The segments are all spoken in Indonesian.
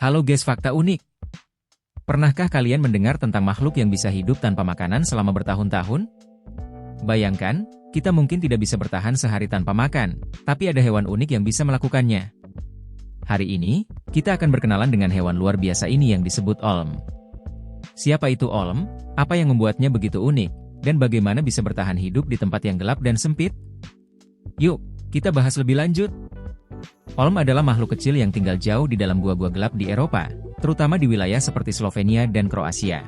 Halo guys, fakta unik. Pernahkah kalian mendengar tentang makhluk yang bisa hidup tanpa makanan selama bertahun-tahun? Bayangkan, kita mungkin tidak bisa bertahan sehari tanpa makan, tapi ada hewan unik yang bisa melakukannya. Hari ini, kita akan berkenalan dengan hewan luar biasa ini yang disebut olm. Siapa itu olm? Apa yang membuatnya begitu unik? Dan bagaimana bisa bertahan hidup di tempat yang gelap dan sempit? Yuk, kita bahas lebih lanjut. Olm adalah makhluk kecil yang tinggal jauh di dalam gua-gua gelap di Eropa, terutama di wilayah seperti Slovenia dan Kroasia.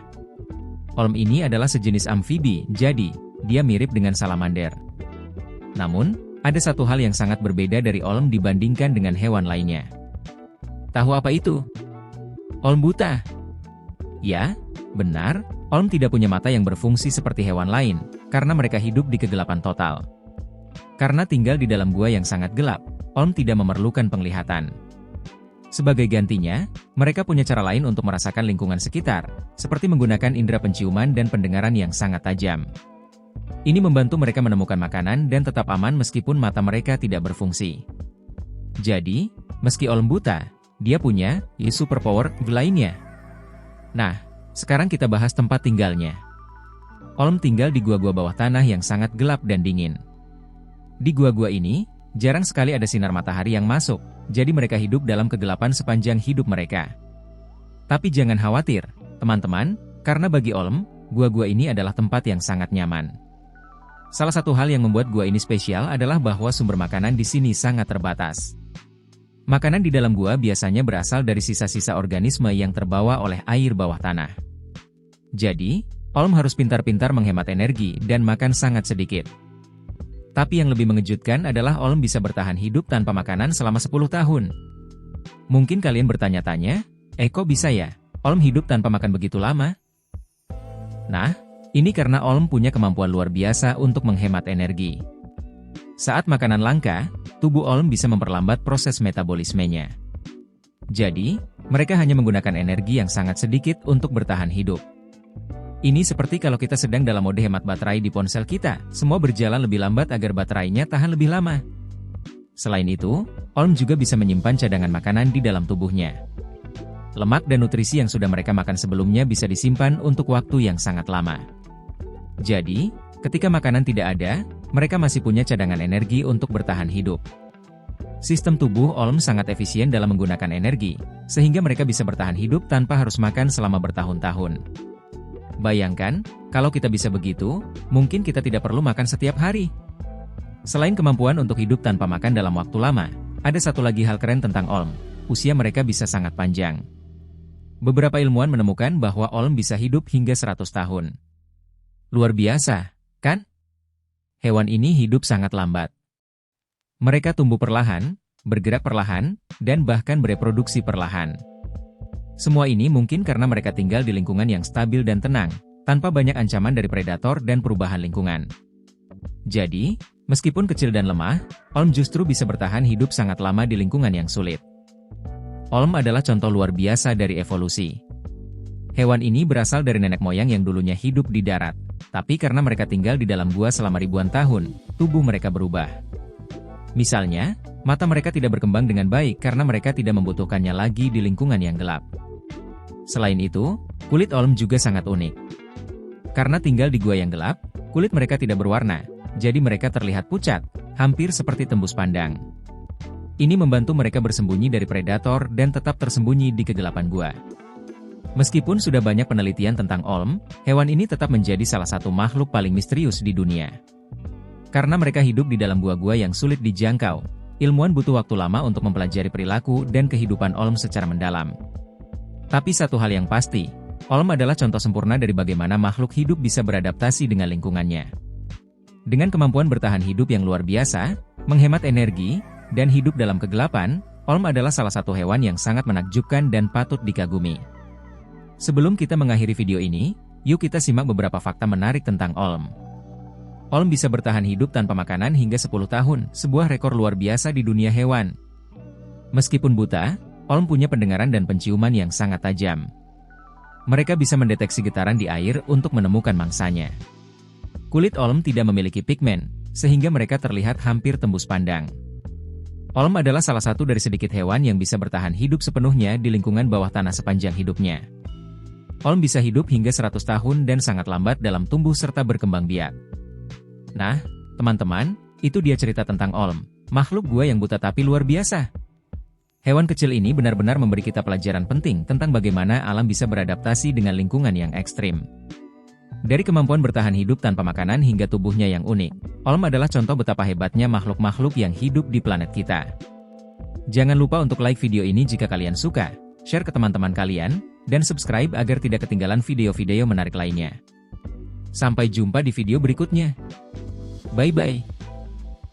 Olm ini adalah sejenis amfibi, jadi dia mirip dengan salamander. Namun, ada satu hal yang sangat berbeda dari olm dibandingkan dengan hewan lainnya. Tahu apa itu? Olm buta. Ya, benar, olm tidak punya mata yang berfungsi seperti hewan lain, karena mereka hidup di kegelapan total. Karena tinggal di dalam gua yang sangat gelap, olm tidak memerlukan penglihatan. Sebagai gantinya, mereka punya cara lain untuk merasakan lingkungan sekitar, seperti menggunakan indera penciuman dan pendengaran yang sangat tajam. Ini membantu mereka menemukan makanan dan tetap aman meskipun mata mereka tidak berfungsi. Jadi, meski olm buta, dia punya superpower lainnya. Nah, sekarang kita bahas tempat tinggalnya. Olm tinggal di gua-gua bawah tanah yang sangat gelap dan dingin. Di gua-gua ini, jarang sekali ada sinar matahari yang masuk, jadi mereka hidup dalam kegelapan sepanjang hidup mereka. Tapi jangan khawatir, teman-teman, karena bagi olm, gua-gua ini adalah tempat yang sangat nyaman. Salah satu hal yang membuat gua ini spesial adalah bahwa sumber makanan di sini sangat terbatas. Makanan di dalam gua biasanya berasal dari sisa-sisa organisme yang terbawa oleh air bawah tanah. Jadi, olm harus pintar-pintar menghemat energi dan makan sangat sedikit. Tapi yang lebih mengejutkan adalah olm bisa bertahan hidup tanpa makanan selama 10 tahun. Mungkin kalian bertanya-tanya, kok bisa ya, olm hidup tanpa makan begitu lama? Nah, ini karena olm punya kemampuan luar biasa untuk menghemat energi. Saat makanan langka, tubuh olm bisa memperlambat proses metabolismenya. Jadi, mereka hanya menggunakan energi yang sangat sedikit untuk bertahan hidup. Ini seperti kalau kita sedang dalam mode hemat baterai di ponsel kita, semua berjalan lebih lambat agar baterainya tahan lebih lama. Selain itu, olm juga bisa menyimpan cadangan makanan di dalam tubuhnya. Lemak dan nutrisi yang sudah mereka makan sebelumnya bisa disimpan untuk waktu yang sangat lama. Jadi, ketika makanan tidak ada, mereka masih punya cadangan energi untuk bertahan hidup. Sistem tubuh olm sangat efisien dalam menggunakan energi, sehingga mereka bisa bertahan hidup tanpa harus makan selama bertahun-tahun. Bayangkan, kalau kita bisa begitu, mungkin kita tidak perlu makan setiap hari. Selain kemampuan untuk hidup tanpa makan dalam waktu lama, ada satu lagi hal keren tentang olm, usia mereka bisa sangat panjang. Beberapa ilmuwan menemukan bahwa olm bisa hidup hingga 100 tahun. Luar biasa, kan? Hewan ini hidup sangat lambat. Mereka tumbuh perlahan, bergerak perlahan, dan bahkan bereproduksi perlahan. Semua ini mungkin karena mereka tinggal di lingkungan yang stabil dan tenang, tanpa banyak ancaman dari predator dan perubahan lingkungan. Jadi, meskipun kecil dan lemah, olm justru bisa bertahan hidup sangat lama di lingkungan yang sulit. Olm adalah contoh luar biasa dari evolusi. Hewan ini berasal dari nenek moyang yang dulunya hidup di darat, tapi karena mereka tinggal di dalam gua selama ribuan tahun, tubuh mereka berubah. Misalnya, mata mereka tidak berkembang dengan baik karena mereka tidak membutuhkannya lagi di lingkungan yang gelap. Selain itu, kulit olm juga sangat unik. Karena tinggal di gua yang gelap, kulit mereka tidak berwarna, jadi mereka terlihat pucat, hampir seperti tembus pandang. Ini membantu mereka bersembunyi dari predator dan tetap tersembunyi di kegelapan gua. Meskipun sudah banyak penelitian tentang olm, hewan ini tetap menjadi salah satu makhluk paling misterius di dunia. Karena mereka hidup di dalam gua-gua yang sulit dijangkau, ilmuwan butuh waktu lama untuk mempelajari perilaku dan kehidupan olm secara mendalam. Tapi satu hal yang pasti, olm adalah contoh sempurna dari bagaimana makhluk hidup bisa beradaptasi dengan lingkungannya. Dengan kemampuan bertahan hidup yang luar biasa, menghemat energi, dan hidup dalam kegelapan, olm adalah salah satu hewan yang sangat menakjubkan dan patut dikagumi. Sebelum kita mengakhiri video ini, yuk kita simak beberapa fakta menarik tentang olm. Olm bisa bertahan hidup tanpa makanan hingga 10 tahun, sebuah rekor luar biasa di dunia hewan. Meskipun buta, olm punya pendengaran dan penciuman yang sangat tajam. Mereka bisa mendeteksi getaran di air untuk menemukan mangsanya. Kulit olm tidak memiliki pigmen, sehingga mereka terlihat hampir tembus pandang. Olm adalah salah satu dari sedikit hewan yang bisa bertahan hidup sepenuhnya di lingkungan bawah tanah sepanjang hidupnya. Olm bisa hidup hingga 100 tahun dan sangat lambat dalam tumbuh serta berkembang biak. Nah, teman-teman, itu dia cerita tentang Olm, makhluk gua yang buta tapi luar biasa. Hewan kecil ini benar-benar memberi kita pelajaran penting tentang bagaimana alam bisa beradaptasi dengan lingkungan yang ekstrim. Dari kemampuan bertahan hidup tanpa makanan hingga tubuhnya yang unik, Olm adalah contoh betapa hebatnya makhluk-makhluk yang hidup di planet kita. Jangan lupa untuk like video ini jika kalian suka, share ke teman-teman kalian, dan subscribe agar tidak ketinggalan video-video menarik lainnya. Sampai jumpa di video berikutnya. Bye-bye.